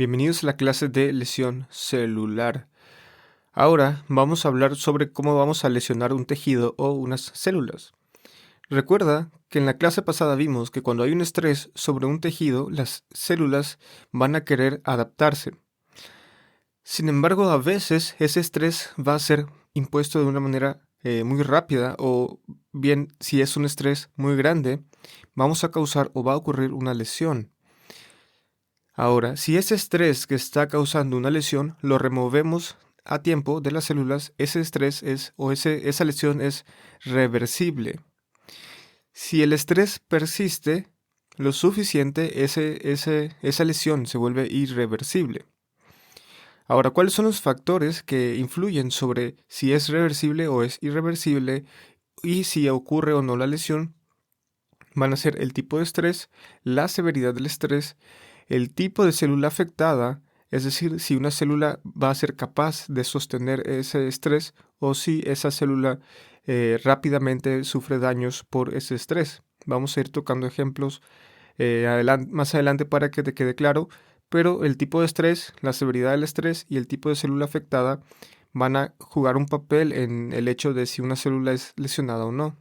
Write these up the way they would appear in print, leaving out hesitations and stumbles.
Bienvenidos a la clase de lesión celular. Ahora vamos a hablar sobre cómo vamos a lesionar un tejido o unas células. Recuerda que en la clase pasada vimos que cuando hay un estrés sobre un tejido, las células van a querer adaptarse. Sin embargo, a veces ese estrés va a ser impuesto de una manera muy rápida o bien si es un estrés muy grande, vamos a causar o va a ocurrir una lesión. Ahora, si ese estrés que está causando una lesión lo removemos a tiempo de las células, ese estrés esa lesión es reversible. Si el estrés persiste lo suficiente, esa lesión se vuelve irreversible. Ahora, ¿cuáles son los factores que influyen sobre si es reversible o es irreversible y si ocurre o no la lesión? Van a ser el tipo de estrés, la severidad del estrés, el tipo de célula afectada, es decir, si una célula va a ser capaz de sostener ese estrés o si esa célula rápidamente sufre daños por ese estrés. Vamos a ir tocando ejemplos más adelante para que te quede claro, pero el tipo de estrés, la severidad del estrés y el tipo de célula afectada van a jugar un papel en el hecho de si una célula es lesionada o no.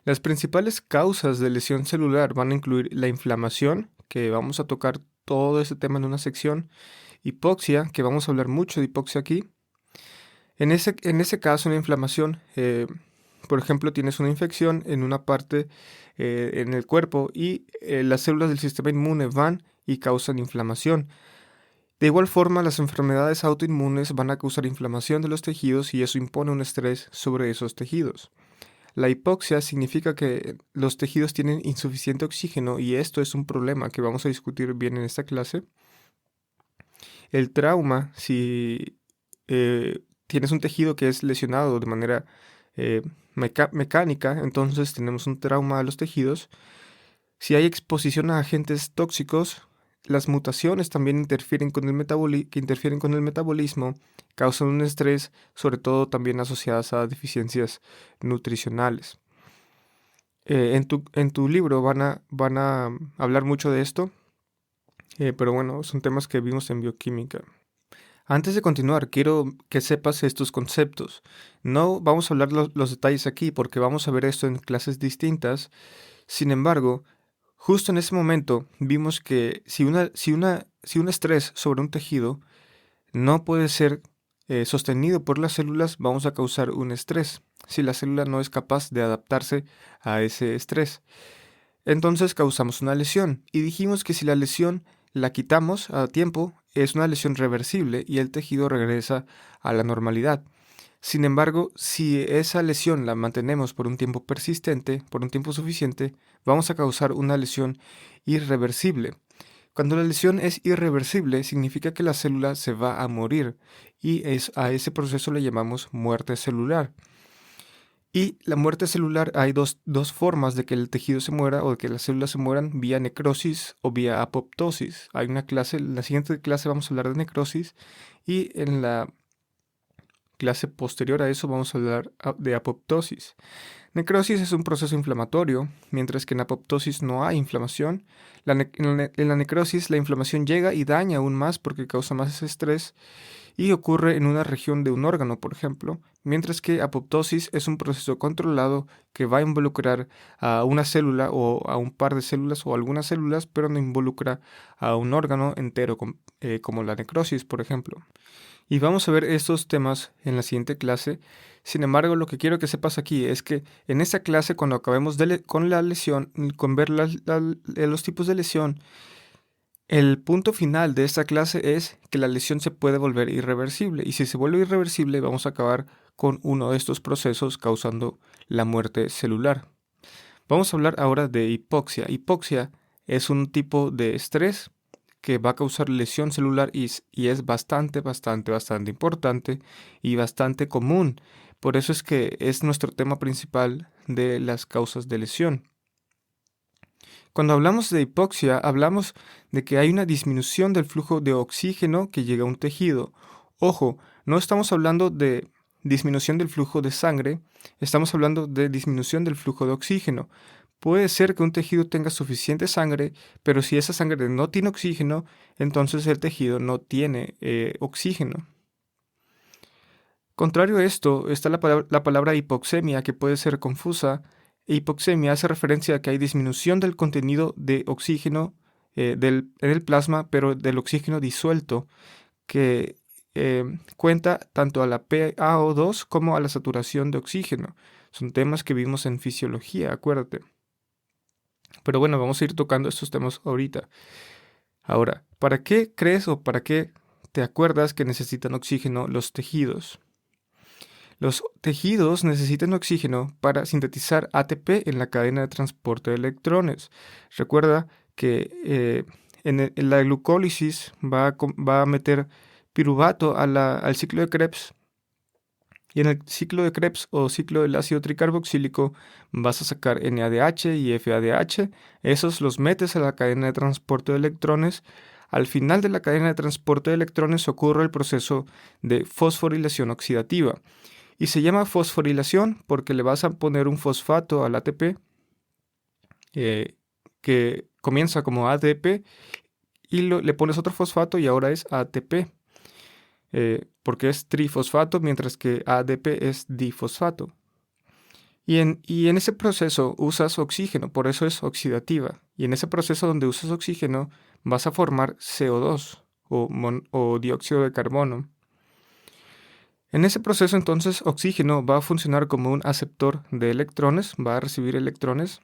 Las principales causas de lesión celular van a incluir la inflamación, que vamos a tocar todo ese tema en una sección, hipoxia, que vamos a hablar mucho de hipoxia aquí. En ese caso, una inflamación, por ejemplo, tienes una infección en una parte en el cuerpo y las células del sistema inmune van y causan inflamación. De igual forma, las enfermedades autoinmunes van a causar inflamación de los tejidos y eso impone un estrés sobre esos tejidos. La hipoxia significa que los tejidos tienen insuficiente oxígeno y esto es un problema que vamos a discutir bien en esta clase. El trauma, si tienes un tejido que es lesionado de manera mecánica, entonces tenemos un trauma a los tejidos. Si hay exposición a agentes tóxicos, las mutaciones también interfieren con el metabolismo, causan un estrés, sobre todo también asociadas a deficiencias nutricionales. En tu libro van a hablar mucho de esto, pero bueno, son temas que vimos en bioquímica. Antes de continuar, quiero que sepas estos conceptos. No vamos a hablar los detalles aquí porque vamos a ver esto en clases distintas. Sin embargo, justo en ese momento vimos que si un estrés sobre un tejido no puede ser sostenido por las células, vamos a causar un estrés si la célula no es capaz de adaptarse a ese estrés. Entonces causamos una lesión y dijimos que si la lesión la quitamos a tiempo, es una lesión reversible y el tejido regresa a la normalidad. Sin embargo, si esa lesión la mantenemos por un tiempo persistente, por un tiempo suficiente, vamos a causar una lesión irreversible. Cuando la lesión es irreversible, significa que la célula se va a morir y a ese proceso le llamamos muerte celular. Y la muerte celular hay dos formas de que el tejido se muera o de que las células se mueran, vía necrosis o vía apoptosis. Hay una clase, en la siguiente clase vamos a hablar de necrosis y en la clase posterior a eso vamos a hablar de apoptosis. Necrosis es un proceso inflamatorio, mientras que en apoptosis no hay inflamación. En la necrosis la inflamación llega y daña aún más porque causa más estrés y ocurre en una región de un órgano, por ejemplo, mientras que apoptosis es un proceso controlado que va a involucrar a una célula o a un par de células o algunas células, pero no involucra a un órgano entero, como la necrosis, por ejemplo. Y vamos a ver estos temas en la siguiente clase. Sin embargo, lo que quiero que sepas aquí es que en esta clase, cuando acabemos con la lesión, con ver los tipos de lesión, el punto final de esta clase es que la lesión se puede volver irreversible. Y si se vuelve irreversible, vamos a acabar con uno de estos procesos causando la muerte celular. Vamos a hablar ahora de hipoxia. Hipoxia es un tipo de estrés que va a causar lesión celular y es bastante importante y bastante común. Por eso es que es nuestro tema principal de las causas de lesión. Cuando hablamos de hipoxia, hablamos de que hay una disminución del flujo de oxígeno que llega a un tejido. Ojo, no estamos hablando de disminución del flujo de sangre, estamos hablando de disminución del flujo de oxígeno. Puede ser que un tejido tenga suficiente sangre, pero si esa sangre no tiene oxígeno, entonces el tejido no tiene oxígeno. Contrario a esto, está la palabra hipoxemia, que puede ser confusa. Hipoxemia hace referencia a que hay disminución del contenido de oxígeno en el plasma, pero del oxígeno disuelto, que cuenta tanto a la PaO2 como a la saturación de oxígeno. Son temas que vimos en fisiología, acuérdate. Pero bueno, vamos a ir tocando estos temas ahorita. Ahora, ¿para qué crees o para qué te acuerdas que necesitan oxígeno los tejidos? Los tejidos necesitan oxígeno para sintetizar ATP en la cadena de transporte de electrones. Recuerda que en la glucólisis va a meter piruvato al ciclo de Krebs. Y en el ciclo de Krebs o ciclo del ácido tricarboxílico vas a sacar NADH y FADH. Esos los metes a la cadena de transporte de electrones. Al final de la cadena de transporte de electrones ocurre el proceso de fosforilación oxidativa. Y se llama fosforilación porque le vas a poner un fosfato al ATP que comienza como ADP y le pones otro fosfato y ahora es ATP. Porque es trifosfato, mientras que ADP es difosfato. Y en ese proceso usas oxígeno, por eso es oxidativa. Y en ese proceso donde usas oxígeno vas a formar CO2 o dióxido de carbono. En ese proceso entonces oxígeno va a funcionar como un aceptor de electrones, va a recibir electrones.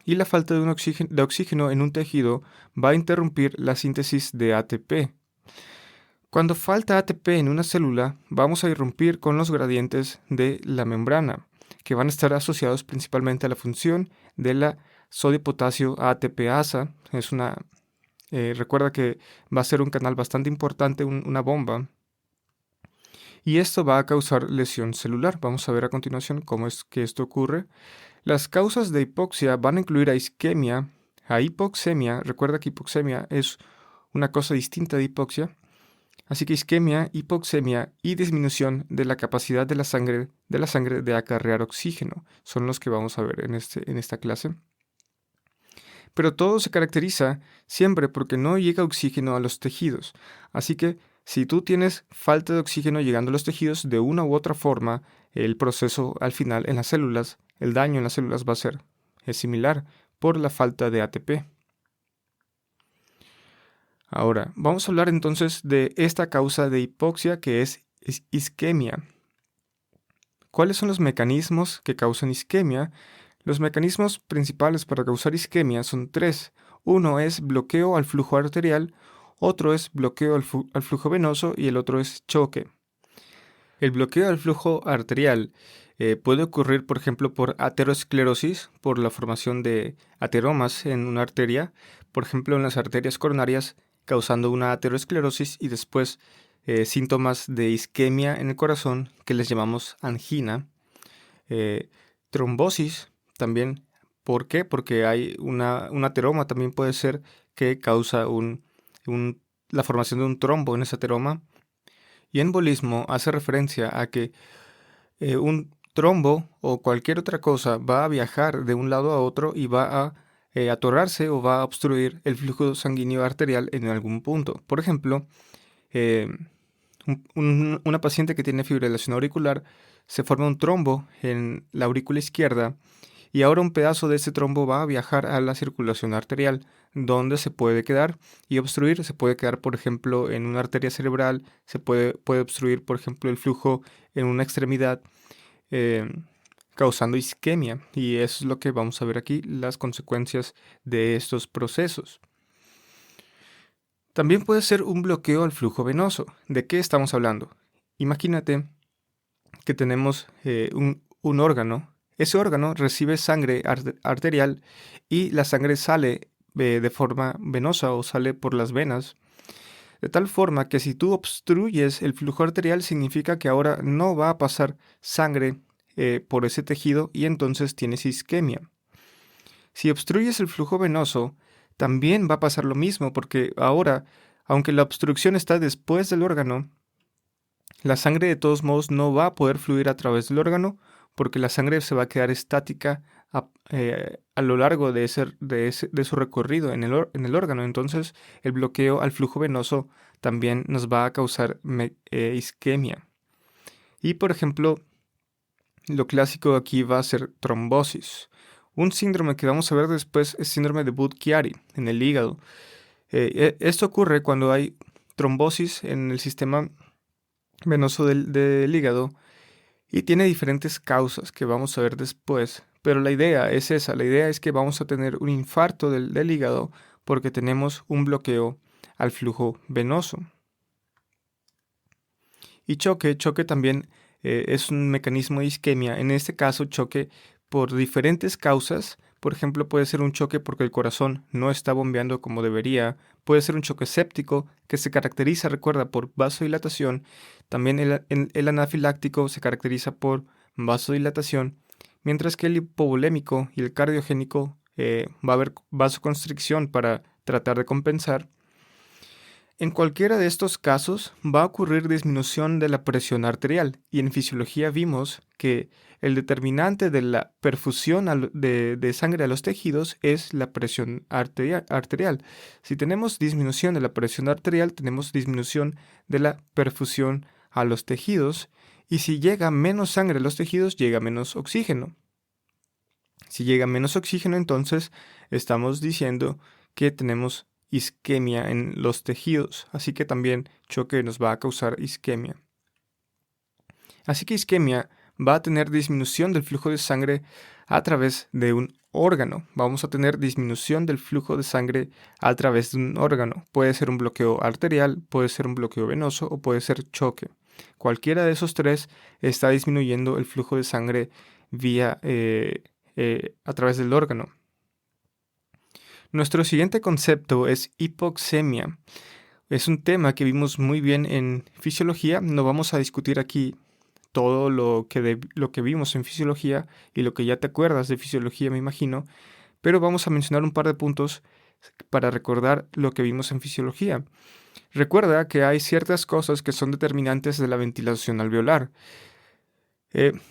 Y la falta de oxígeno en un tejido va a interrumpir la síntesis de ATP. Cuando falta ATP en una célula, vamos a irrumpir con los gradientes de la membrana, que van a estar asociados principalmente a la función de la sodio-potasio ATPasa. Recuerda que va a ser un canal bastante importante, una bomba. Y esto va a causar lesión celular. Vamos a ver a continuación cómo es que esto ocurre. Las causas de hipoxia van a incluir a isquemia, a hipoxemia. Recuerda que hipoxemia es una cosa distinta de hipoxia. Así que isquemia, hipoxemia y disminución de la capacidad de la sangre de acarrear oxígeno son los que vamos a ver en esta clase. Pero todo se caracteriza siempre porque no llega oxígeno a los tejidos. Así que si tú tienes falta de oxígeno llegando a los tejidos, de una u otra forma, el proceso al final en las células, el daño en las células va a ser similar por la falta de ATP. Ahora, vamos a hablar entonces de esta causa de hipoxia que es isquemia. ¿Cuáles son los mecanismos que causan isquemia? Los mecanismos principales para causar isquemia son tres. Uno es bloqueo al flujo arterial, otro es bloqueo al flujo venoso y el otro es choque. El bloqueo al flujo arterial puede ocurrir, por ejemplo, por aterosclerosis, por la formación de ateromas en una arteria, por ejemplo, en las arterias coronarias, causando una aterosclerosis y después síntomas de isquemia en el corazón que les llamamos angina. Trombosis también. ¿Por qué? Porque hay un ateroma también puede ser que causa la formación de un trombo en ese ateroma. Y embolismo hace referencia a que un trombo o cualquier otra cosa va a viajar de un lado a otro y va a atorarse o va a obstruir el flujo sanguíneo arterial en algún punto. Por ejemplo, una paciente que tiene fibrilación auricular se forma un trombo en la aurícula izquierda y ahora un pedazo de ese trombo va a viajar a la circulación arterial, donde se puede quedar y obstruir. Se puede quedar, por ejemplo, en una arteria cerebral, se puede obstruir, por ejemplo, el flujo en una extremidad, causando isquemia. Y eso es lo que vamos a ver aquí, las consecuencias de estos procesos. También puede ser un bloqueo al flujo venoso. ¿De qué estamos hablando? Imagínate que tenemos un órgano. Ese órgano recibe sangre arterial y la sangre sale de forma venosa o sale por las venas. De tal forma que si tú obstruyes el flujo arterial significa que ahora no va a pasar sangre por ese tejido y entonces tienes isquemia. Si obstruyes el flujo venoso, también va a pasar lo mismo porque ahora, aunque la obstrucción está después del órgano, la sangre de todos modos no va a poder fluir a través del órgano porque la sangre se va a quedar estática a lo largo de su recorrido en el órgano. Entonces, el bloqueo al flujo venoso también nos va a causar isquemia. Y, por ejemplo, lo clásico aquí va a ser trombosis. Un síndrome que vamos a ver después es síndrome de Budd-Chiari en el hígado. Esto ocurre cuando hay trombosis en el sistema venoso del hígado y tiene diferentes causas que vamos a ver después. Pero la idea es esa, la idea es que vamos a tener un infarto del hígado porque tenemos un bloqueo al flujo venoso. Y choque también es un mecanismo de isquemia. En este caso, choque por diferentes causas. Por ejemplo, puede ser un choque porque el corazón no está bombeando como debería. Puede ser un choque séptico que se caracteriza, recuerda, por vasodilatación. También el anafiláctico se caracteriza por vasodilatación. Mientras que el hipovolémico y el cardiogénico va a haber vasoconstricción para tratar de compensar. En cualquiera de estos casos va a ocurrir disminución de la presión arterial y en fisiología vimos que el determinante de la perfusión de sangre a los tejidos es la presión arterial. Si tenemos disminución de la presión arterial, tenemos disminución de la perfusión a los tejidos y si llega menos sangre a los tejidos, llega menos oxígeno. Si llega menos oxígeno, entonces estamos diciendo que tenemos isquemia en los tejidos, así que también choque nos va a causar isquemia. Así que isquemia va a tener disminución del flujo de sangre a través de un órgano. Vamos a tener disminución del flujo de sangre a través de un órgano. Puede ser un bloqueo arterial, puede ser un bloqueo venoso o puede ser choque. Cualquiera de esos tres está disminuyendo el flujo de sangre vía a través del órgano. Nuestro siguiente concepto es hipoxemia. Es un tema que vimos muy bien en fisiología. No vamos a discutir aquí todo lo que vimos en fisiología y lo que ya te acuerdas de fisiología, me imagino, pero vamos a mencionar un par de puntos para recordar lo que vimos en fisiología. Recuerda que hay ciertas cosas que son determinantes de la ventilación alveolar.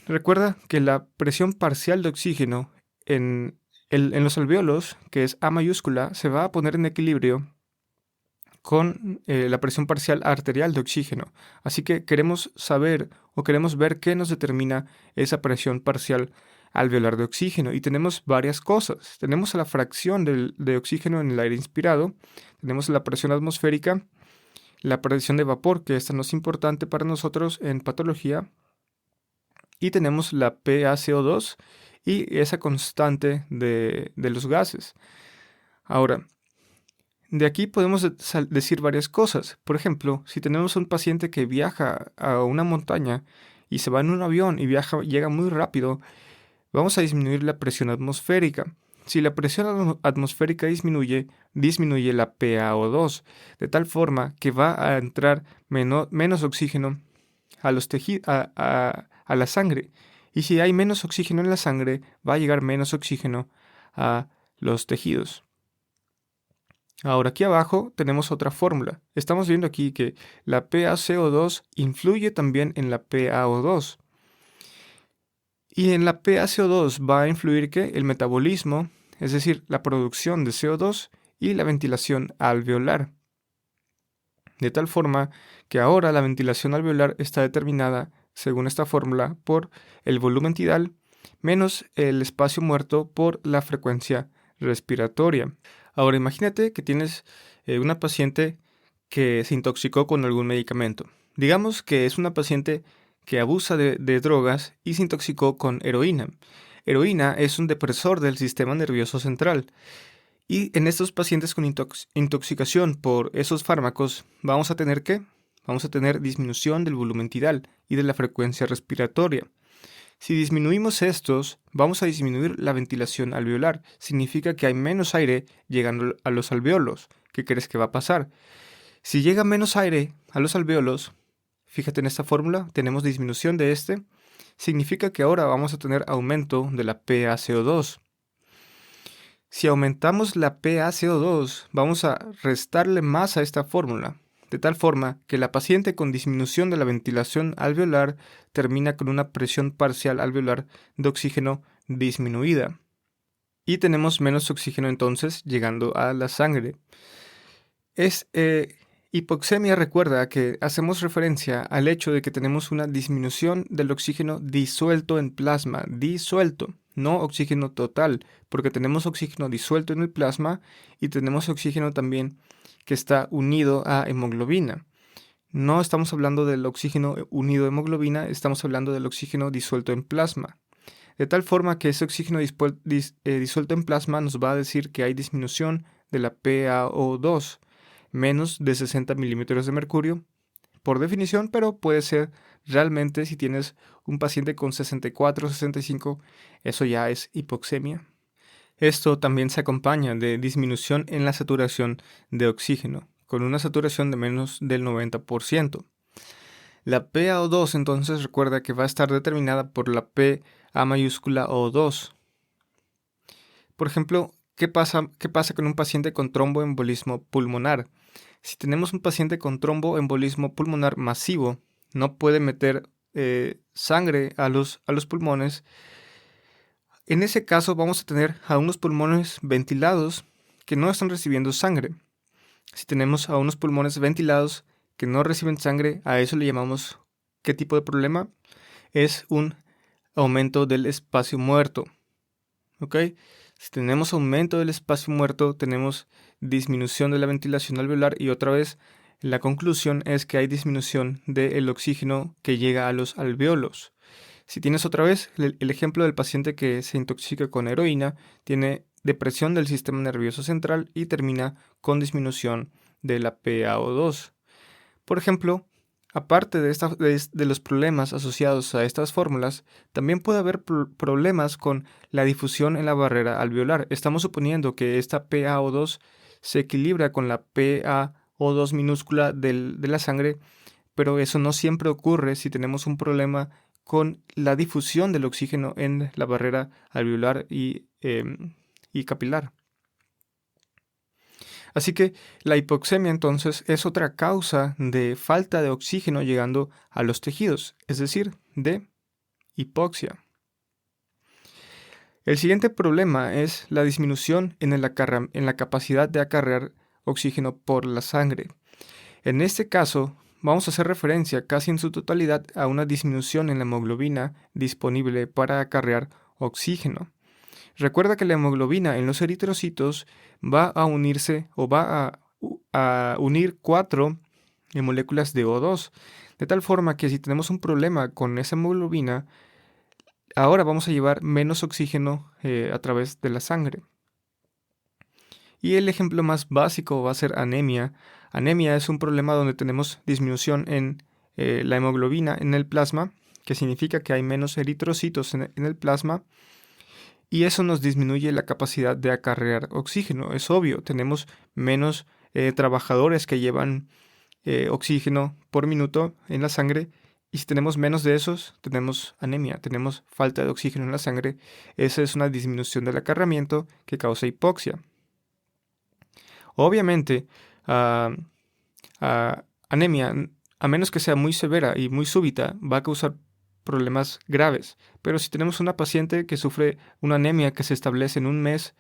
Recuerda que la presión parcial de oxígeno en los alvéolos, que es A mayúscula, se va a poner en equilibrio con la presión parcial arterial de oxígeno. Así que queremos saber o queremos ver qué nos determina esa presión parcial alveolar de oxígeno. Y tenemos varias cosas. Tenemos la fracción de oxígeno en el aire inspirado, tenemos la presión atmosférica, la presión de vapor, que esta no es importante para nosotros en patología, y tenemos la PaCO2 y esa constante de los gases. Ahora, de aquí podemos decir varias cosas. Por ejemplo, si tenemos un paciente que viaja a una montaña y se va en un avión y llega muy rápido, vamos a disminuir la presión atmosférica. Si la presión atmosférica disminuye la PaO2, de tal forma que va a entrar menos oxígeno a la sangre. Y si hay menos oxígeno en la sangre, va a llegar menos oxígeno a los tejidos. Ahora aquí abajo tenemos otra fórmula. Estamos viendo aquí que la PaCO2 influye también en la PaO2. Y en la PaCO2 va a influir que el metabolismo, es decir, la producción de CO2 y la ventilación alveolar. De tal forma que ahora la ventilación alveolar está determinada, según esta fórmula, por el volumen tidal menos el espacio muerto por la frecuencia respiratoria. Ahora imagínate que tienes una paciente que se intoxicó con algún medicamento. Digamos que es una paciente que abusa de drogas y se intoxicó con heroína. Heroína es un depresor del sistema nervioso central. Y en estos pacientes con intoxicación por esos fármacos, ¿vamos a tener qué? Vamos a tener disminución del volumen tidal y de la frecuencia respiratoria. Si disminuimos estos, vamos a disminuir la ventilación alveolar. Significa que hay menos aire llegando a los alvéolos. ¿Qué crees que va a pasar? Si llega menos aire a los alvéolos, fíjate en esta fórmula, tenemos disminución de este. Significa que ahora vamos a tener aumento de la PaCO2. Si aumentamos la PaCO2, vamos a restarle más a esta fórmula, de tal forma que la paciente con disminución de la ventilación alveolar termina con una presión parcial alveolar de oxígeno disminuida. y tenemos menos oxígeno entonces llegando a la sangre. Hipoxemia recuerda que hacemos referencia al hecho de que tenemos una disminución del oxígeno disuelto en plasma, disuelto, no oxígeno total, porque tenemos oxígeno disuelto en el plasma y tenemos oxígeno también que está unido a hemoglobina. No estamos hablando del oxígeno unido a hemoglobina, estamos hablando del oxígeno disuelto en plasma. De tal forma que ese oxígeno disuelto en plasma nos va a decir que hay disminución de la PaO2, menos de 60 milímetros de mercurio, por definición, pero puede ser realmente si tienes un paciente con 64 o 65, eso ya es hipoxemia. Esto también se acompaña de disminución en la saturación de oxígeno, con una saturación de menos del 90%. La PaO2 entonces recuerda que va a estar determinada por la PA mayúscula O2. Por ejemplo, ¿qué pasa con un paciente con tromboembolismo pulmonar? Si tenemos un paciente con tromboembolismo pulmonar masivo, no puede meter sangre a los pulmones. En ese caso vamos a tener a unos pulmones ventilados que no están recibiendo sangre. Si tenemos a unos pulmones ventilados que no reciben sangre, a eso le llamamos, ¿qué tipo de problema? Es un aumento del espacio muerto. ¿Ok? Si tenemos aumento del espacio muerto, tenemos disminución de la ventilación alveolar y otra vez la conclusión es que hay disminución del oxígeno que llega a los alveolos. Si tienes otra vez el ejemplo del paciente que se intoxica con heroína, tiene depresión del sistema nervioso central y termina con disminución de la PaO2. Por ejemplo, aparte de los problemas asociados a estas fórmulas, también puede haber problemas con la difusión en la barrera alveolar. Estamos suponiendo que esta PaO2 se equilibra con la PaO2 minúscula de la sangre, pero eso no siempre ocurre si tenemos un problema con la difusión del oxígeno en la barrera alveolar y capilar. Así que la hipoxemia entonces es otra causa de falta de oxígeno llegando a los tejidos, es decir, de hipoxia. El siguiente problema es la disminución en la capacidad de acarrear oxígeno por la sangre. En este caso, vamos a hacer referencia casi en su totalidad a una disminución en la hemoglobina disponible para acarrear oxígeno. Recuerda que la hemoglobina en los eritrocitos va a unirse o va a unir 4 moléculas de O2, de tal forma que si tenemos un problema con esa hemoglobina, ahora vamos a llevar menos oxígeno a través de la sangre. Y el ejemplo más básico va a ser anemia. Anemia es un problema donde tenemos disminución en la hemoglobina en el plasma, que significa que hay menos eritrocitos en el plasma, y eso nos disminuye la capacidad de acarrear oxígeno. Es obvio, tenemos menos trabajadores que llevan oxígeno por minuto en la sangre, y si tenemos menos de esos, tenemos anemia, tenemos falta de oxígeno en la sangre. Esa es una disminución del acarreamiento que causa hipoxia. Obviamente, anemia, a menos que sea muy severa y muy súbita, va a causar problemas graves. Pero si tenemos una paciente que sufre una anemia que se establece en un mes,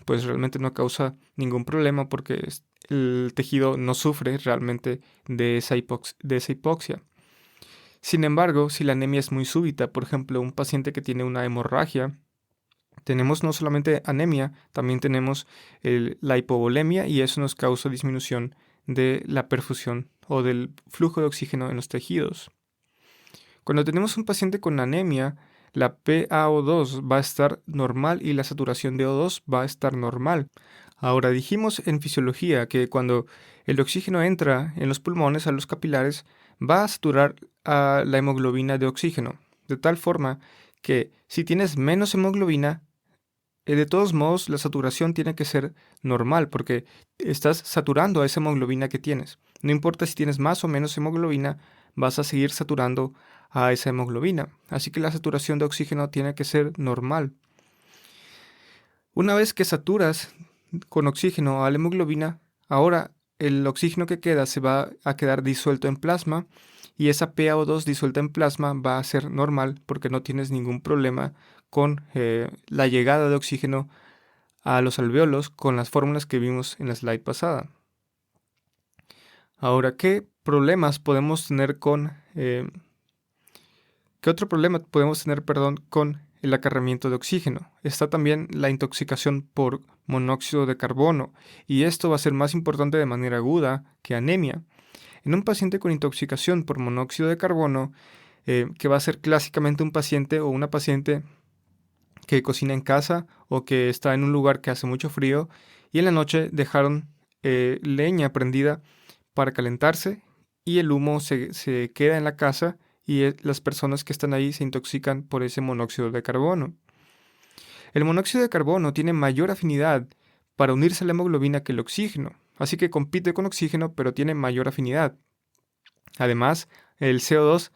pues realmente no causa ningún problema porque el tejido no sufre realmente de esa hipoxia. Sin embargo, si la anemia es muy súbita, por ejemplo, un paciente que tiene una hemorragia, tenemos no solamente anemia, también tenemos la hipovolemia y eso nos causa disminución de la perfusión o del flujo de oxígeno en los tejidos. Cuando tenemos un paciente con anemia, la PaO2 va a estar normal y la saturación de O2 va a estar normal. Ahora, dijimos en fisiología que cuando el oxígeno entra en los pulmones, a los capilares, va a saturar a la hemoglobina de oxígeno, de tal forma que si tienes menos hemoglobina, de todos modos la saturación tiene que ser normal porque estás saturando a esa hemoglobina que tienes. No importa si tienes más o menos hemoglobina, vas a seguir saturando a esa hemoglobina. Así que la saturación de oxígeno tiene que ser normal. Una vez que saturas con oxígeno a la hemoglobina, ahora el oxígeno que queda se va a quedar disuelto en plasma y esa PaO2 disuelta en plasma va a ser normal porque no tienes ningún problema con la llegada de oxígeno a los alvéolos con las fórmulas que vimos en la slide pasada. Ahora, ¿qué problemas podemos tener ¿qué otro problema podemos tener, con el acarreamiento de oxígeno? Está también la intoxicación por monóxido de carbono, y esto va a ser más importante de manera aguda que anemia. En un paciente con intoxicación por monóxido de carbono, que va a ser clásicamente un paciente o una paciente que cocina en casa o que está en un lugar que hace mucho frío y en la noche dejaron leña prendida para calentarse y el humo se queda en la casa y las personas que están ahí se intoxican por ese monóxido de carbono. El monóxido de carbono tiene mayor afinidad para unirse a la hemoglobina que el oxígeno, así que compite con oxígeno pero tiene mayor afinidad. Además, el CO2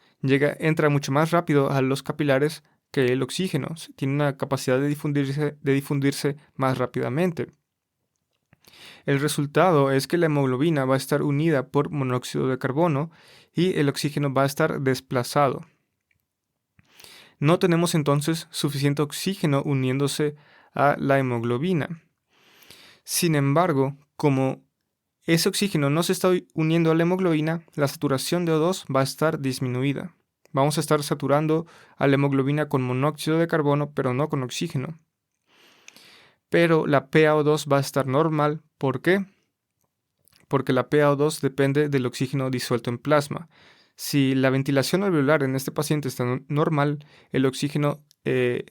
entra mucho más rápido a los capilares que el oxígeno, tiene una capacidad de difundirse más rápidamente. El resultado es que la hemoglobina va a estar unida por monóxido de carbono y el oxígeno va a estar desplazado. No tenemos entonces suficiente oxígeno uniéndose a la hemoglobina. Sin embargo, como ese oxígeno no se está uniendo a la hemoglobina, la saturación de O2 va a estar disminuida. Vamos a estar saturando a la hemoglobina con monóxido de carbono, pero no con oxígeno. Pero la PaO2 va a estar normal. ¿Por qué? Porque la PaO2 depende del oxígeno disuelto en plasma. Si la ventilación alveolar en este paciente está normal, el oxígeno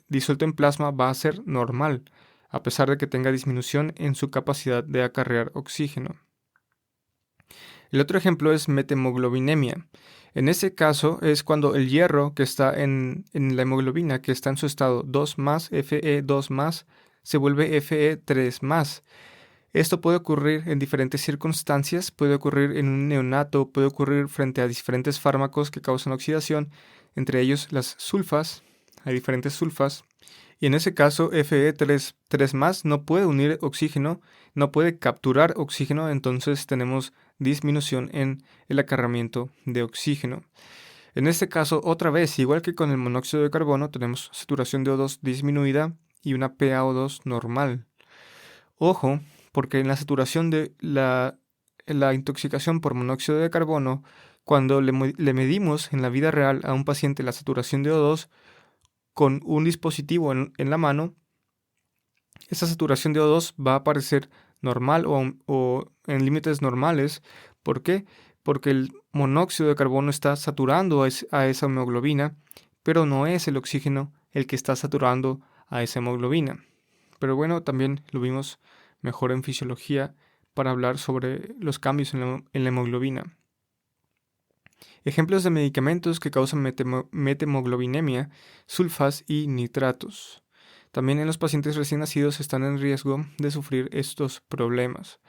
disuelto en plasma va a ser normal, a pesar de que tenga disminución en su capacidad de acarrear oxígeno. El otro ejemplo es methemoglobinemia. En ese caso es cuando el hierro que está en la hemoglobina, que está en su estado 2+, Fe2+, se vuelve Fe3+. Esto puede ocurrir en diferentes circunstancias, puede ocurrir en un neonato, puede ocurrir frente a diferentes fármacos que causan oxidación, entre ellos las sulfas, hay diferentes sulfas, y en ese caso Fe3+ no puede unir oxígeno, no puede capturar oxígeno, entonces tenemos disminución en el acarreamiento de oxígeno. En este caso, otra vez, igual que con el monóxido de carbono, tenemos saturación de O2 disminuida y una PaO2 normal. Ojo, porque en la saturación de la intoxicación por monóxido de carbono, cuando le medimos en la vida real a un paciente la saturación de O2 con un dispositivo en la mano, esa saturación de O2 va a aparecer normal o en límites normales. ¿Por qué? Porque el monóxido de carbono está saturando a esa hemoglobina, pero no es el oxígeno el que está saturando a esa hemoglobina. Pero bueno, también lo vimos mejor en fisiología para hablar sobre los cambios en la hemoglobina. Ejemplos de medicamentos que causan methemoglobinemia, sulfas y nitratos. También en los pacientes recién nacidos están en riesgo de sufrir estos problemas.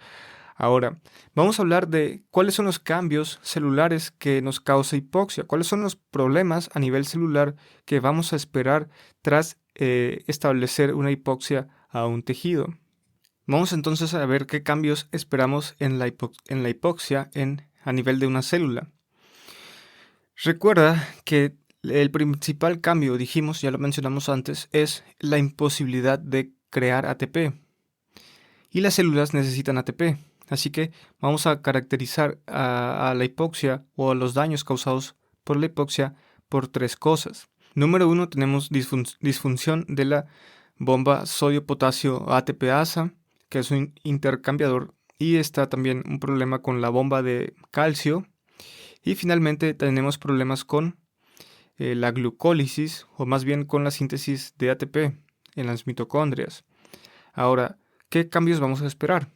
Ahora, vamos a hablar de cuáles son los cambios celulares que nos causa hipoxia, cuáles son los problemas a nivel celular que vamos a esperar tras establecer una hipoxia a un tejido. Vamos entonces a ver qué cambios esperamos en la hipoxia a nivel de una célula. Recuerda que el principal cambio, dijimos, ya lo mencionamos antes, es la imposibilidad de crear ATP. Y las células necesitan ATP. Así que vamos a caracterizar a la hipoxia o a los daños causados por la hipoxia por tres cosas. Número 1, tenemos disfunción de la bomba sodio-potasio ATPasa, que es un intercambiador, y está también un problema con la bomba de calcio. Y finalmente tenemos problemas con la glucólisis, o más bien con la síntesis de ATP en las mitocondrias. Ahora, ¿qué cambios vamos a esperar?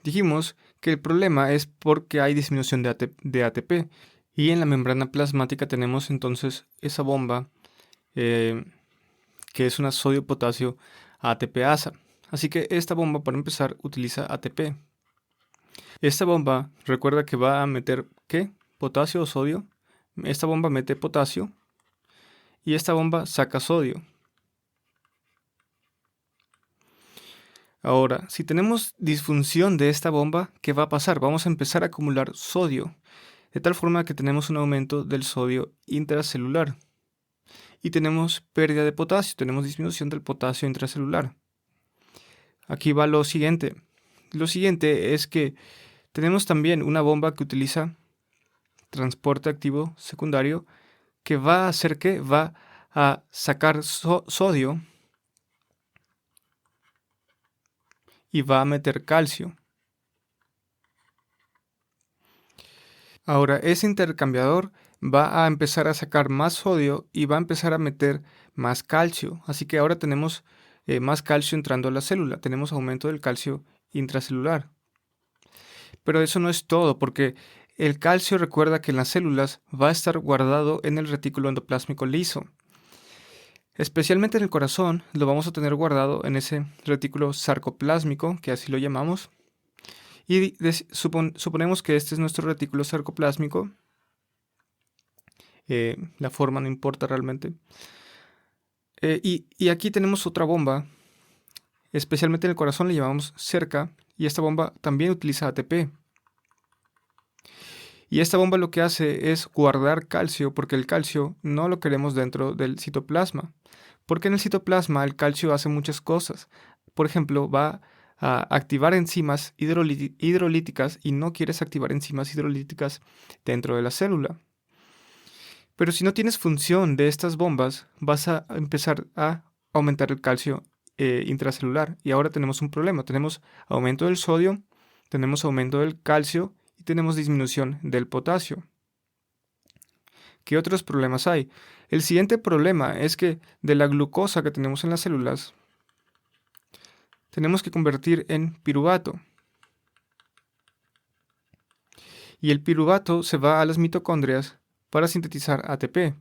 Dijimos que el problema es porque hay disminución de ATP y en la membrana plasmática tenemos entonces esa bomba que es una sodio-potasio ATPasa. Así que esta bomba, para empezar, utiliza ATP. Esta bomba, recuerda que va a meter, ¿qué? ¿Potasio o sodio? Esta bomba mete potasio y esta bomba saca sodio. Ahora, si tenemos disfunción de esta bomba, ¿qué va a pasar? Vamos a empezar a acumular sodio, de tal forma que tenemos un aumento del sodio intracelular. y tenemos pérdida de potasio, tenemos disminución del potasio intracelular. Aquí va lo siguiente. Lo siguiente es que tenemos también una bomba que utiliza transporte activo secundario que va a hacer que va a sacar sodio y va a meter calcio. Ahora, ese intercambiador va a empezar a sacar más sodio y va a empezar a meter más calcio. Así que ahora tenemos más calcio entrando a la célula. Tenemos aumento del calcio intracelular. Pero eso no es todo, porque el calcio, recuerda que en las células va a estar guardado en el retículo endoplásmico liso. Especialmente en el corazón lo vamos a tener guardado en ese retículo sarcoplásmico, que así lo llamamos. Y suponemos que este es nuestro retículo sarcoplásmico. La forma no importa realmente. Y aquí tenemos otra bomba. Especialmente en el corazón le llamamos cerca. Y esta bomba también utiliza ATP. Y esta bomba lo que hace es guardar calcio, porque el calcio no lo queremos dentro del citoplasma. Porque en el citoplasma el calcio hace muchas cosas. Por ejemplo, va a activar enzimas hidrolíticas y no quieres activar enzimas hidrolíticas dentro de la célula. Pero si no tienes función de estas bombas, vas a empezar a aumentar el calcio intracelular. Y ahora tenemos un problema. Tenemos aumento del sodio, tenemos aumento del calcio y tenemos disminución del potasio. ¿Qué otros problemas hay? El siguiente problema es que de la glucosa que tenemos en las células, tenemos que convertir en piruvato. Y el piruvato se va a las mitocondrias para sintetizar ATP.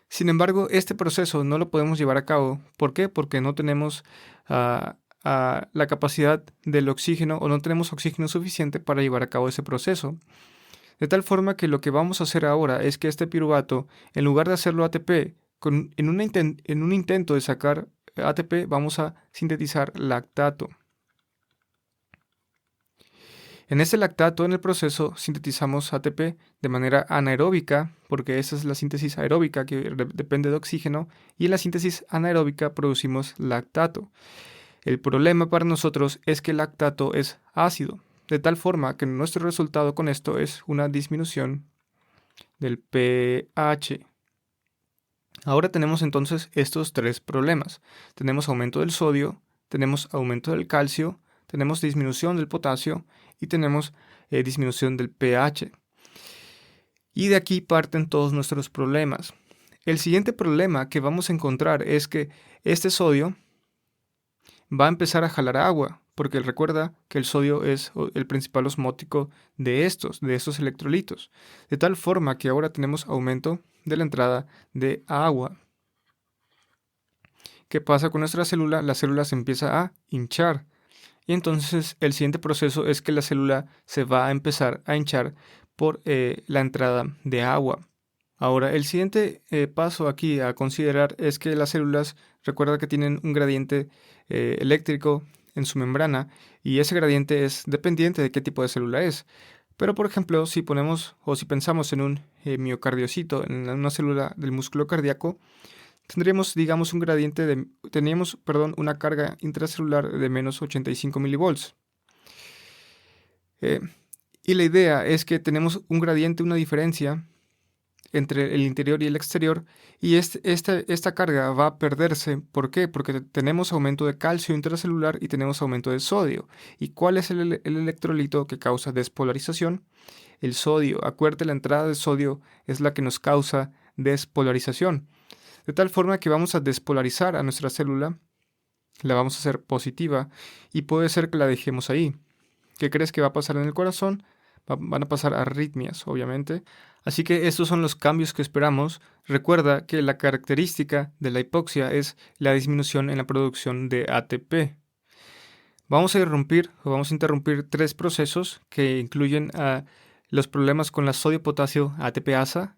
Sin embargo, este proceso no lo podemos llevar a cabo. ¿Por qué? Porque no tenemos la capacidad del oxígeno o no tenemos oxígeno suficiente para llevar a cabo ese proceso. De tal forma que lo que vamos a hacer ahora es que este piruvato, en lugar de hacerlo ATP, en un intento de sacar ATP, vamos a sintetizar lactato. En este lactato, en el proceso, sintetizamos ATP de manera anaeróbica, porque esa es la síntesis aeróbica que depende de oxígeno, y en la síntesis anaeróbica producimos lactato. El problema para nosotros es que el lactato es ácido, de tal forma que nuestro resultado con esto es una disminución del pH. Ahora tenemos entonces estos tres problemas. Tenemos aumento del sodio, tenemos aumento del calcio, tenemos disminución del potasio y tenemos disminución del pH. Y de aquí parten todos nuestros problemas. El siguiente problema que vamos a encontrar es que este sodio va a empezar a jalar agua, porque recuerda que el sodio es el principal osmótico de estos electrolitos, de tal forma que ahora tenemos aumento de la entrada de agua. ¿Qué pasa con nuestra célula? La célula se empieza a hinchar, y entonces el siguiente proceso es que la célula se va a empezar a hinchar por la entrada de agua. Ahora, el siguiente paso aquí a considerar es que las células, recuerda que tienen un gradiente eléctrico en su membrana y ese gradiente es dependiente de qué tipo de célula es. Pero, por ejemplo, si pensamos en un miocardiocito, en una célula del músculo cardíaco, tendríamos, digamos, una carga intracelular de menos 85 milivolts. Y la idea es que tenemos un gradiente, una diferencia entre el interior y el exterior, y esta carga va a perderse. ¿Por qué? Porque tenemos aumento de calcio intracelular y tenemos aumento de sodio. ¿Y cuál es el electrolito que causa despolarización? El sodio. Acuérdate, la entrada de sodio es la que nos causa despolarización. De tal forma que vamos a despolarizar a nuestra célula, la vamos a hacer positiva y puede ser que la dejemos ahí. ¿Qué crees que va a pasar en el corazón? Van a pasar arritmias, obviamente. Así que estos son los cambios que esperamos. Recuerda que la característica de la hipoxia es la disminución en la producción de ATP. Vamos a interrumpir tres procesos que incluyen los problemas con la sodio-potasio ATPasa,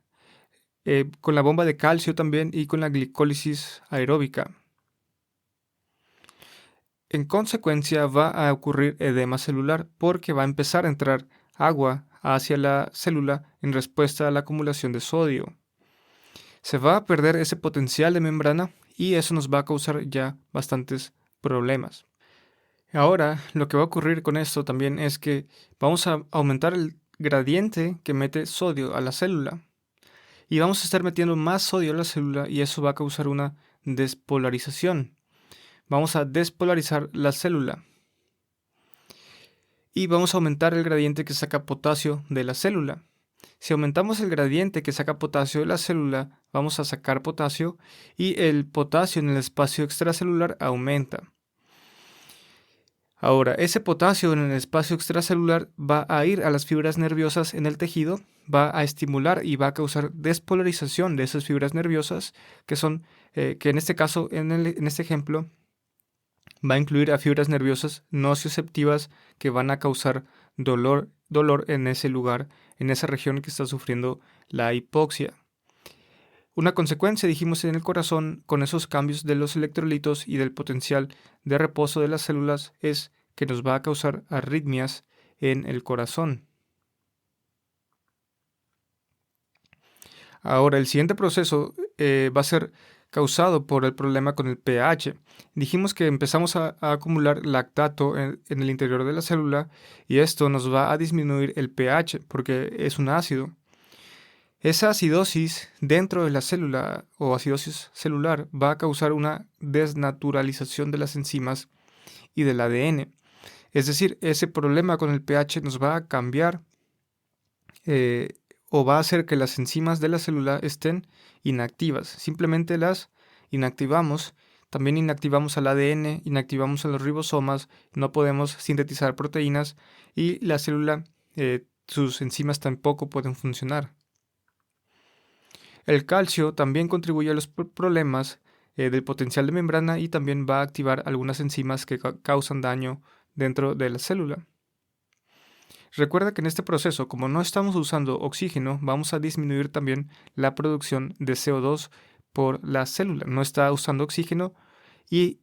con la bomba de calcio también y con la glicólisis aeróbica. En consecuencia va a ocurrir edema celular porque va a empezar a entrar agua hacia la célula en respuesta a la acumulación de sodio. Se va a perder ese potencial de membrana y eso nos va a causar ya bastantes problemas. Ahora, lo que va a ocurrir con esto también es que vamos a aumentar el gradiente que mete sodio a la célula y vamos a estar metiendo más sodio a la célula y eso va a causar una despolarización. Vamos a despolarizar la célula y vamos a aumentar el gradiente que saca potasio de la célula. Si aumentamos el gradiente que saca potasio de la célula, vamos a sacar potasio y el potasio en el espacio extracelular aumenta. Ahora, ese potasio en el espacio extracelular va a ir a las fibras nerviosas en el tejido, va a estimular y va a causar despolarización de esas fibras nerviosas, que en este caso, en este ejemplo, va a incluir a fibras nerviosas nociceptivas que van a causar dolor en ese lugar, en esa región que está sufriendo la hipoxia. Una consecuencia, dijimos, en el corazón con esos cambios de los electrolitos y del potencial de reposo de las células es que nos va a causar arritmias en el corazón. Ahora, el siguiente proceso va a ser causado por el problema con el pH. Dijimos que empezamos a acumular lactato en el interior de la célula y esto nos va a disminuir el pH porque es un ácido. Esa acidosis dentro de la célula o acidosis celular va a causar una desnaturalización de las enzimas y del ADN. Es decir, ese problema con el pH nos va a cambiar o va a hacer que las enzimas de la célula estén inactivas. Simplemente las inactivamos. También inactivamos al ADN, inactivamos a los ribosomas, no podemos sintetizar proteínas y la célula, sus enzimas tampoco pueden funcionar. El calcio también contribuye a los problemas del potencial de membrana y también va a activar algunas enzimas que causan daño dentro de la célula. Recuerda que en este proceso, como no estamos usando oxígeno, vamos a disminuir también la producción de CO2 por la célula. No está usando oxígeno y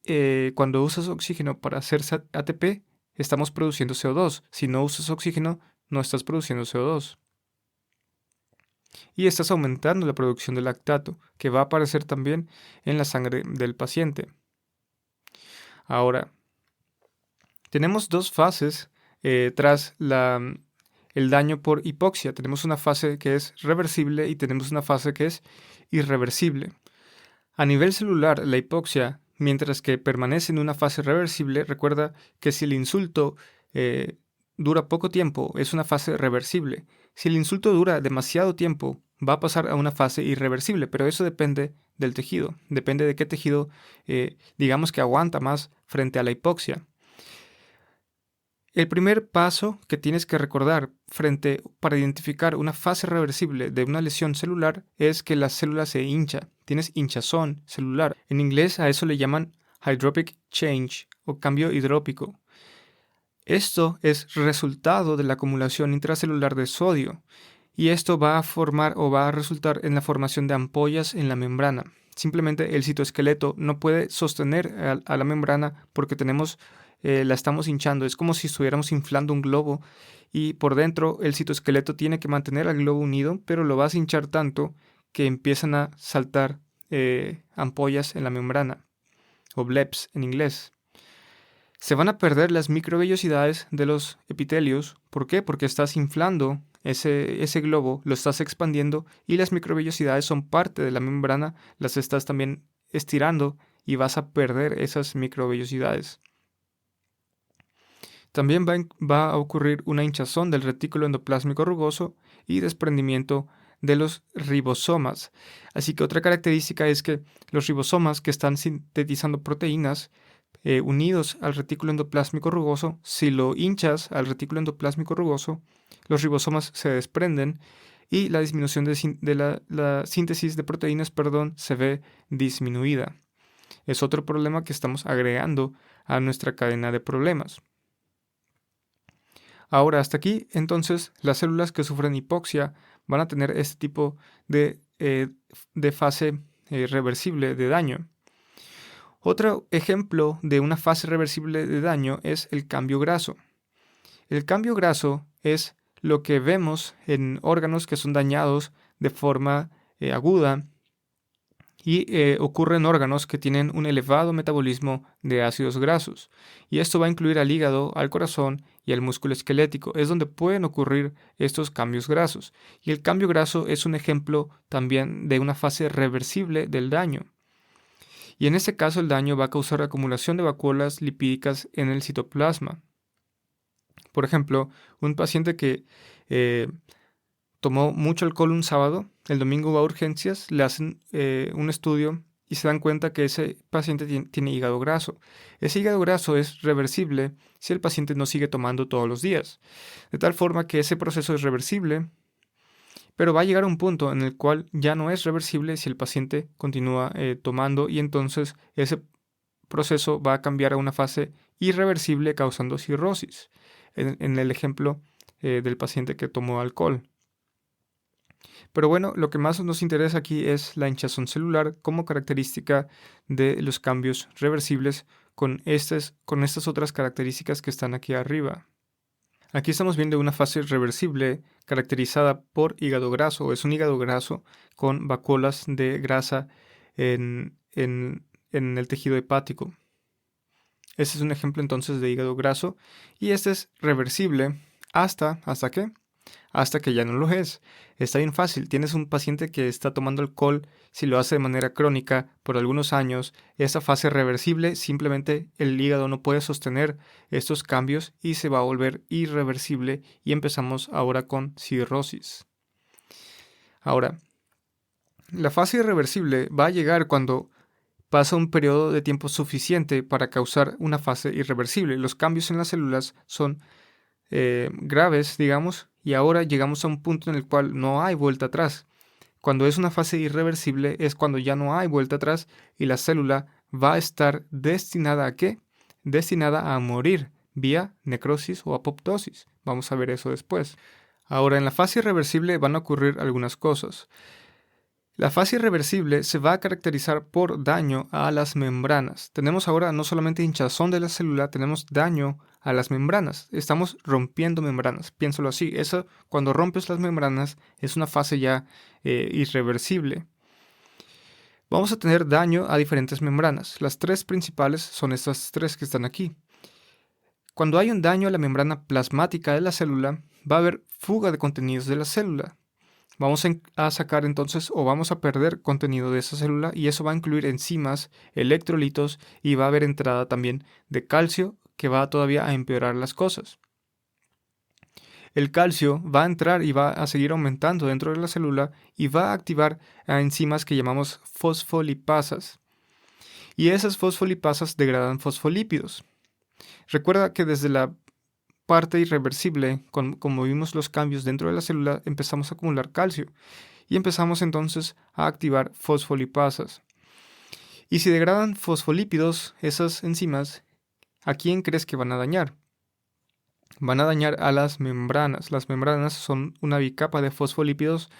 cuando usas oxígeno para hacer ATP, estamos produciendo CO2. Si no usas oxígeno, no estás produciendo CO2. Y estás aumentando la producción de lactato, que va a aparecer también en la sangre del paciente. Ahora, tenemos dos fases tras el daño por hipoxia. Tenemos una fase que es reversible y tenemos una fase que es irreversible. A nivel celular, la hipoxia, mientras que permanece en una fase reversible, recuerda que si el insulto dura poco tiempo, es una fase reversible. Si el insulto dura demasiado tiempo, va a pasar a una fase irreversible, pero eso depende del tejido, depende de qué tejido, digamos que aguanta más frente a la hipoxia. El primer paso que tienes que recordar para identificar una fase reversible de una lesión celular es que la célula se hincha. Tienes hinchazón celular. En inglés a eso le llaman hydropic change o cambio hidrópico. Esto es resultado de la acumulación intracelular de sodio y esto va a formar o va a resultar en la formación de ampollas en la membrana. Simplemente el citoesqueleto no puede sostener a la membrana porque la estamos hinchando. Es como si estuviéramos inflando un globo y por dentro el citoesqueleto tiene que mantener al globo unido, pero lo vas a hinchar tanto que empiezan a saltar ampollas en la membrana o bleps en inglés. Se van a perder las microvellosidades de los epitelios. ¿Por qué? Porque estás inflando ese globo, lo estás expandiendo y las microvellosidades son parte de la membrana, las estás también estirando y vas a perder esas microvellosidades. También va a ocurrir una hinchazón del retículo endoplásmico rugoso y desprendimiento de los ribosomas. Así que otra característica es que los ribosomas que están sintetizando proteínas unidos al retículo endoplásmico rugoso, si lo hinchas al retículo endoplásmico rugoso, los ribosomas se desprenden y la disminución de la síntesis de proteínas, se ve disminuida. Es otro problema que estamos agregando a nuestra cadena de problemas. Ahora, hasta aquí, entonces, las células que sufren hipoxia van a tener este tipo de fase reversible de daño. Otro ejemplo de una fase reversible de daño es el cambio graso. El cambio graso es lo que vemos en órganos que son dañados de forma aguda y ocurre en órganos que tienen un elevado metabolismo de ácidos grasos. Y esto va a incluir al hígado, al corazón y al músculo esquelético. Es donde pueden ocurrir estos cambios grasos. Y el cambio graso es un ejemplo también de una fase reversible del daño. Y en este caso el daño va a causar acumulación de vacuolas lipídicas en el citoplasma. Por ejemplo, un paciente que tomó mucho alcohol un sábado, el domingo va a urgencias, le hacen un estudio y se dan cuenta que ese paciente tiene hígado graso. Ese hígado graso es reversible si el paciente no sigue tomando todos los días. De tal forma que ese proceso es reversible, pero va a llegar a un punto en el cual ya no es reversible si el paciente continúa tomando, y entonces ese proceso va a cambiar a una fase irreversible causando cirrosis, en el ejemplo del paciente que tomó alcohol. Pero bueno, lo que más nos interesa aquí es la hinchazón celular como característica de los cambios reversibles con estas otras características que están aquí arriba. Aquí estamos viendo una fase reversible caracterizada por hígado graso. Es un hígado graso con vacuolas de grasa en el tejido hepático. Este es un ejemplo entonces de hígado graso, y este es reversible ¿hasta qué? Hasta que ya no lo es. Está bien fácil. Tienes un paciente que está tomando alcohol, si lo hace de manera crónica por algunos años, esa fase reversible, simplemente el hígado no puede sostener estos cambios y se va a volver irreversible, y empezamos ahora con cirrosis. Ahora, la fase irreversible va a llegar cuando pasa un periodo de tiempo suficiente para causar una fase irreversible. Los cambios en las células son graves, digamos, y ahora llegamos a un punto en el cual no hay vuelta atrás. Cuando es una fase irreversible es cuando ya no hay vuelta atrás y la célula va a estar destinada ¿a qué? Destinada a morir vía necrosis o apoptosis. Vamos a ver eso después. Ahora, en la fase irreversible van a ocurrir algunas cosas. La fase irreversible se va a caracterizar por daño a las membranas. Tenemos ahora no solamente hinchazón de la célula, tenemos daño a las membranas. Estamos rompiendo membranas, piénsalo así. Eso, cuando rompes las membranas, es una fase ya irreversible. Vamos a tener daño a diferentes membranas. Las tres principales son estas tres que están aquí. Cuando hay un daño a la membrana plasmática de la célula, va a haber fuga de contenidos de la célula. Vamos a sacar entonces, o vamos a perder contenido de esa célula, y eso va a incluir enzimas, electrolitos, y va a haber entrada también de calcio, que va todavía a empeorar las cosas. El calcio va a entrar y va a seguir aumentando dentro de la célula y va a activar a enzimas que llamamos fosfolipasas. Y esas fosfolipasas degradan fosfolípidos. Recuerda que desde la parte irreversible, como vimos los cambios dentro de la célula, empezamos a acumular calcio y empezamos entonces a activar fosfolipasas. Y si degradan fosfolípidos, esas enzimas, ¿a quién crees que van a dañar? Van a dañar a las membranas. Las membranas son una bicapa de fosfolípidos,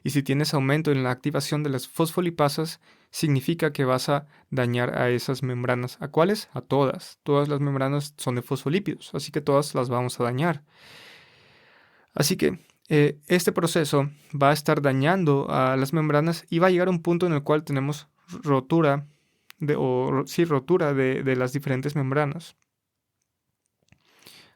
y si tienes aumento en la activación de las fosfolipasas, significa que vas a dañar a esas membranas. ¿A cuáles? A todas. Todas las membranas son de fosfolípidos, así que todas las vamos a dañar. Así que este proceso va a estar dañando a las membranas y va a llegar a un punto en el cual tenemos rotura de las diferentes membranas.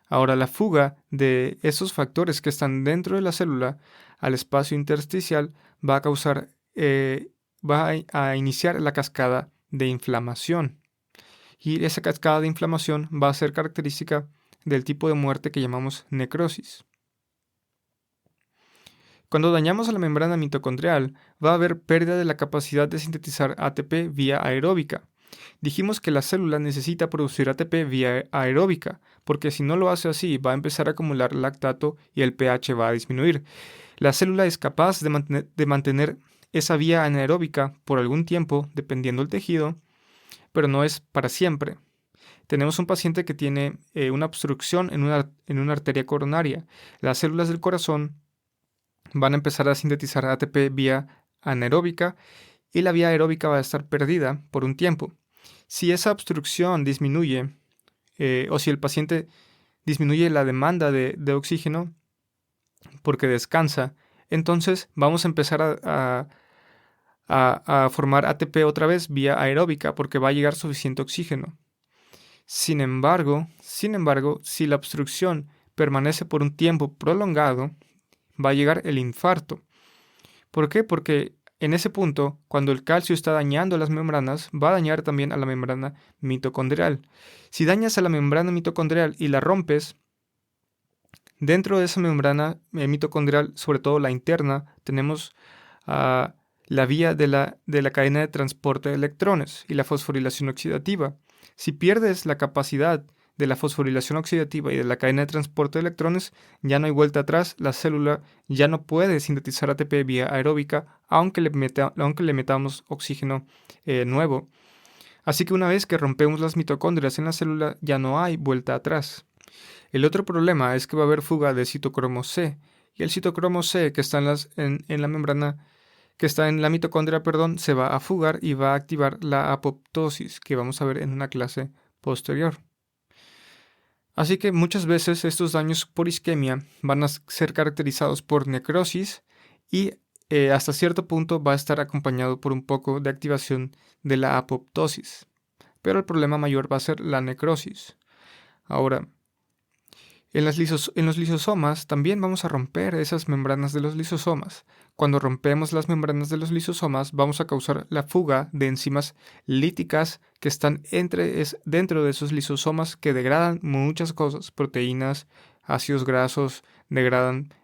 Ahora, la fuga de esos factores que están dentro de la célula al espacio intersticial va a causar, va a iniciar la cascada de inflamación. Y esa cascada de inflamación va a ser característica del tipo de muerte que llamamos necrosis. Cuando dañamos a la membrana mitocondrial, va a haber pérdida de la capacidad de sintetizar ATP vía aeróbica. Dijimos que la célula necesita producir ATP vía aeróbica, porque si no lo hace así, va a empezar a acumular lactato y el pH va a disminuir. La célula es capaz de mantener esa vía anaeróbica por algún tiempo, dependiendo del tejido, pero no es para siempre. Tenemos un paciente que tiene una obstrucción en una arteria coronaria. Las células del corazón van a empezar a sintetizar ATP vía anaeróbica, y la vía aeróbica va a estar perdida por un tiempo. Si esa obstrucción disminuye, o si el paciente disminuye la demanda de a formar ATP otra vez vía aeróbica porque va a llegar suficiente oxígeno. Sin embargo, si la obstrucción permanece por un tiempo prolongado, va a llegar el infarto. ¿Por qué? Porque en ese punto, cuando el calcio está dañando las membranas, va a dañar también a la membrana mitocondrial. Si dañas a la membrana mitocondrial y la rompes, dentro de esa membrana mitocondrial, sobre todo la interna, tenemos la vía de la cadena de transporte de electrones y la fosforilación oxidativa. Si pierdes la capacidad de la fosforilación oxidativa y de la cadena de transporte de electrones, ya no hay vuelta atrás, la célula ya no puede sintetizar ATP vía aeróbica, aunque le metamos oxígeno nuevo. Así que una vez que rompemos las mitocondrias en la célula, ya no hay vuelta atrás. El otro problema es que va a haber fuga de citocromo C, y el citocromo C que está en la membrana, que está en la mitocondria, se va a fugar y va a activar la apoptosis, que vamos a ver en una clase posterior. Así que muchas veces estos daños por isquemia van a ser caracterizados por necrosis y hasta cierto punto va a estar acompañado por un poco de activación de la apoptosis. Pero el problema mayor va a ser la necrosis. Ahora, en los lisosomas también vamos a romper esas membranas de los lisosomas. Cuando rompemos las membranas de los lisosomas vamos a causar la fuga de enzimas líticas que están dentro de esos lisosomas que degradan muchas cosas, proteínas, ácidos grasos, degradan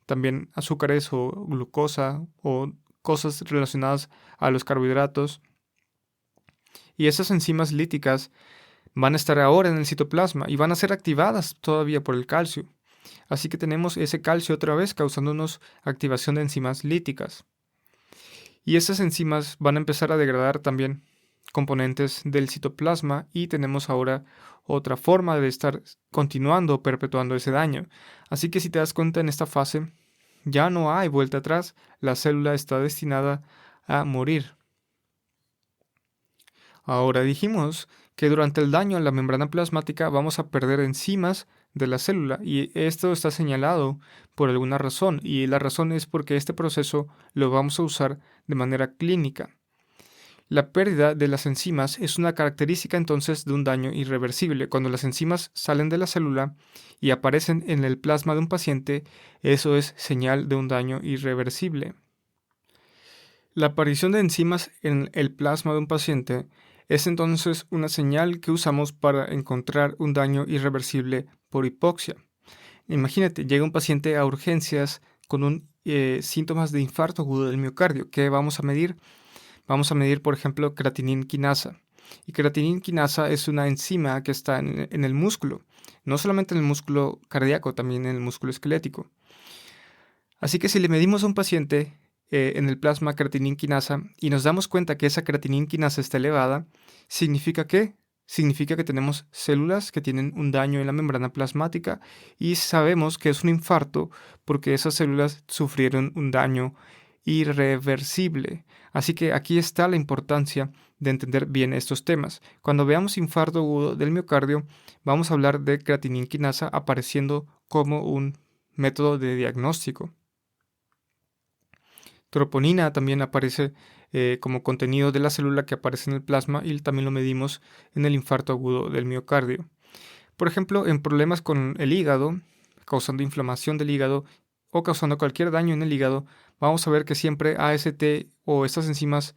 también azúcares o glucosa o cosas relacionadas a los carbohidratos. Y esas enzimas líticas van a estar ahora en el citoplasma y van a ser activadas todavía por el calcio. Así que tenemos ese calcio otra vez causándonos activación de enzimas líticas. Y esas enzimas van a empezar a degradar también componentes del citoplasma y tenemos ahora otra forma de estar continuando o perpetuando ese daño. Así que si te das cuenta en esta fase, ya no hay vuelta atrás, la célula está destinada a morir. Ahora dijimos que durante el daño a la membrana plasmática vamos a perder enzimas de la célula y esto está señalado por alguna razón y la razón es porque este proceso lo vamos a usar de manera clínica. La pérdida de las enzimas es una característica entonces de un daño irreversible. Cuando las enzimas salen de la célula y aparecen en el plasma de un paciente, eso es señal de un daño irreversible. La aparición de enzimas en el plasma de un paciente es entonces una señal que usamos para encontrar un daño irreversible por hipoxia. Imagínate, llega un paciente a urgencias con síntomas de infarto agudo del miocardio. ¿Qué vamos a medir? Vamos a medir, por ejemplo, creatinina quinasa. Y creatinina quinasa es una enzima que está en el músculo, no solamente en el músculo cardíaco, también en el músculo esquelético. Así que si le medimos a un paciente en el plasma creatinina quinasa y nos damos cuenta que esa creatinina quinasa está elevada, ¿significa qué? Significa que tenemos células que tienen un daño en la membrana plasmática y sabemos que es un infarto porque esas células sufrieron un daño irreversible. Así que aquí está la importancia de entender bien estos temas. Cuando veamos infarto agudo del miocardio, vamos a hablar de creatinina quinasa apareciendo como un método de diagnóstico. Troponina también aparece como contenido de la célula que aparece en el plasma y también lo medimos en el infarto agudo del miocardio. Por ejemplo, en problemas con el hígado, causando inflamación del hígado o causando cualquier daño en el hígado, vamos a ver que siempre AST o estas enzimas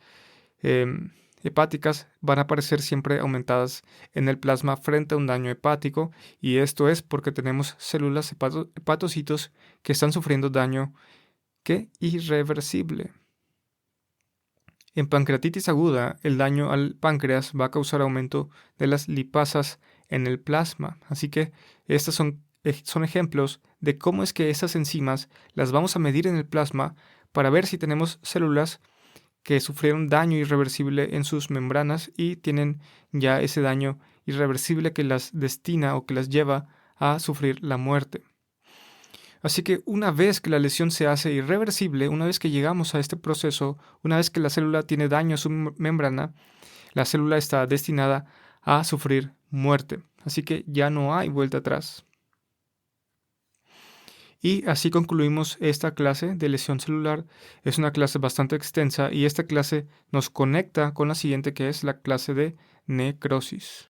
hepáticas van a aparecer siempre aumentadas en el plasma frente a un daño hepático y esto es porque tenemos células hepatocitos que están sufriendo daño irreversible. En pancreatitis aguda, el daño al páncreas va a causar aumento de las lipasas en el plasma. Así que estos son ejemplos de cómo es que esas enzimas las vamos a medir en el plasma para ver si tenemos células que sufrieron daño irreversible en sus membranas y tienen ya ese daño irreversible que las destina o que las lleva a sufrir la muerte. Así que una vez que la lesión se hace irreversible, una vez que llegamos a este proceso, una vez que la célula tiene daño a su membrana, la célula está destinada a sufrir muerte. Así que ya no hay vuelta atrás. Y así concluimos esta clase de lesión celular. Es una clase bastante extensa y esta clase nos conecta con la siguiente, que es la clase de necrosis.